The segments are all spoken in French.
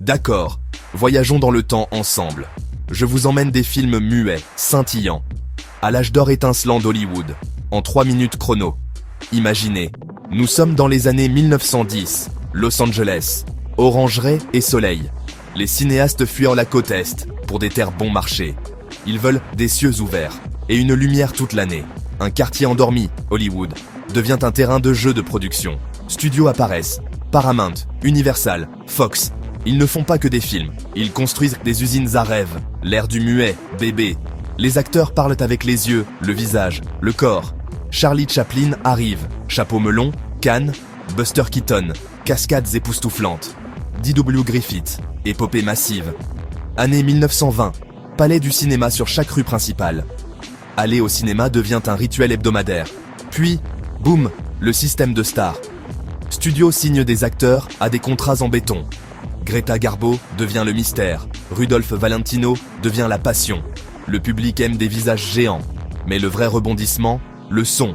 D'accord, voyageons dans le temps ensemble. Je vous emmène des films muets, scintillants. À l'âge d'or étincelant d'Hollywood, en 3 minutes chrono. Imaginez, nous sommes dans les années 1910, Los Angeles, orangerie et soleil. Les cinéastes fuient la côte Est pour des terres bon marché. Ils veulent des cieux ouverts et une lumière toute l'année. Un quartier endormi, Hollywood, devient un terrain de jeu de production. Studios apparaissent, Paramount, Universal, Fox. Ils ne font pas que des films, ils construisent des usines à rêves, l'ère du muet, bébé. Les acteurs parlent avec les yeux, le visage, le corps. Charlie Chaplin arrive, chapeau melon, canne, Buster Keaton, cascades époustouflantes. D.W. Griffith, épopée massive. Année 1920, palais du cinéma sur chaque rue principale. Aller au cinéma devient un rituel hebdomadaire. Puis, boum, le système de stars. Studio signe des acteurs à des contrats en béton. Greta Garbo devient le mystère. Rudolph Valentino devient la passion. Le public aime des visages géants. Mais le vrai rebondissement, le son.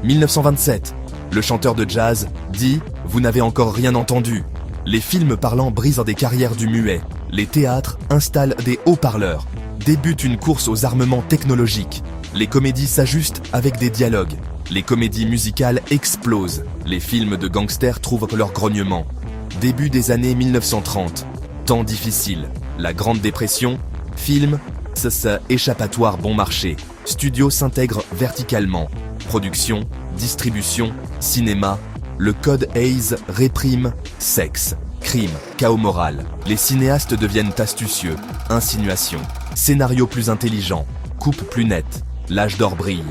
1927, le chanteur de jazz dit « Vous n'avez encore rien entendu ». Les films parlants brisent des carrières du muet. Les théâtres installent des haut-parleurs. Débute une course aux armements technologiques. Les comédies s'ajustent avec des dialogues. Les comédies musicales explosent. Les films de gangsters trouvent leur grognement. Début des années 1930. Temps difficile. La Grande Dépression. Film. Échappatoire bon marché. Studio s'intègre verticalement. Production, distribution, cinéma. Le code Hays réprime sexe, crime, chaos moral. Les cinéastes deviennent astucieux. Insinuation. Scénario plus intelligent. Coupe plus nette. L'âge d'or brille.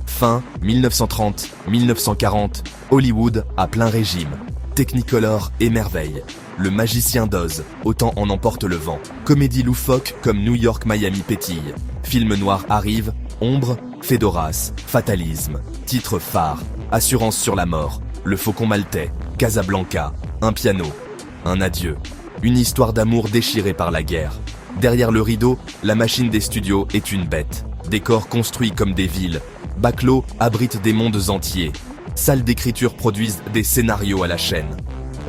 Fin 1930-1940. Hollywood à plein régime. Technicolor émerveille. Le magicien d'Oz, autant en emporte le vent. Comédie loufoque comme New York Miami pétille. Film noir arrive, ombre, Fedoras, fatalisme. Titre phare, assurance sur la mort. Le faucon maltais, Casablanca, un piano, un adieu. Une histoire d'amour déchirée par la guerre. Derrière le rideau, la machine des studios est une bête. Décors construits comme des villes. Baclos abritent des mondes entiers. Salles d'écriture produisent des scénarios à la chaîne.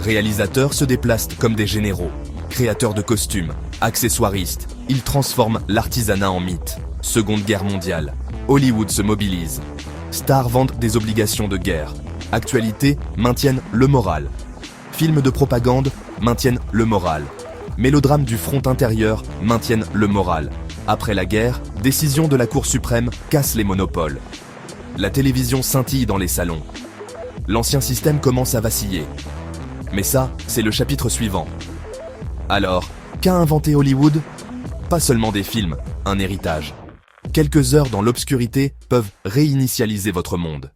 Réalisateurs se déplacent comme des généraux. Créateurs de costumes, accessoiristes, ils transforment l'artisanat en mythe. Seconde Guerre mondiale. Hollywood se mobilise. Stars vendent des obligations de guerre. Actualités maintiennent le moral. Films de propagande maintiennent le moral. Mélodrames du front intérieur maintiennent le moral. Après la guerre, décision de la Cour suprême casse les monopoles. La télévision scintille dans les salons. L'ancien système commence à vaciller. Mais ça, c'est le chapitre suivant. Alors, qu'a inventé Hollywood? Pas seulement des films, un héritage. Quelques heures dans l'obscurité peuvent réinitialiser votre monde.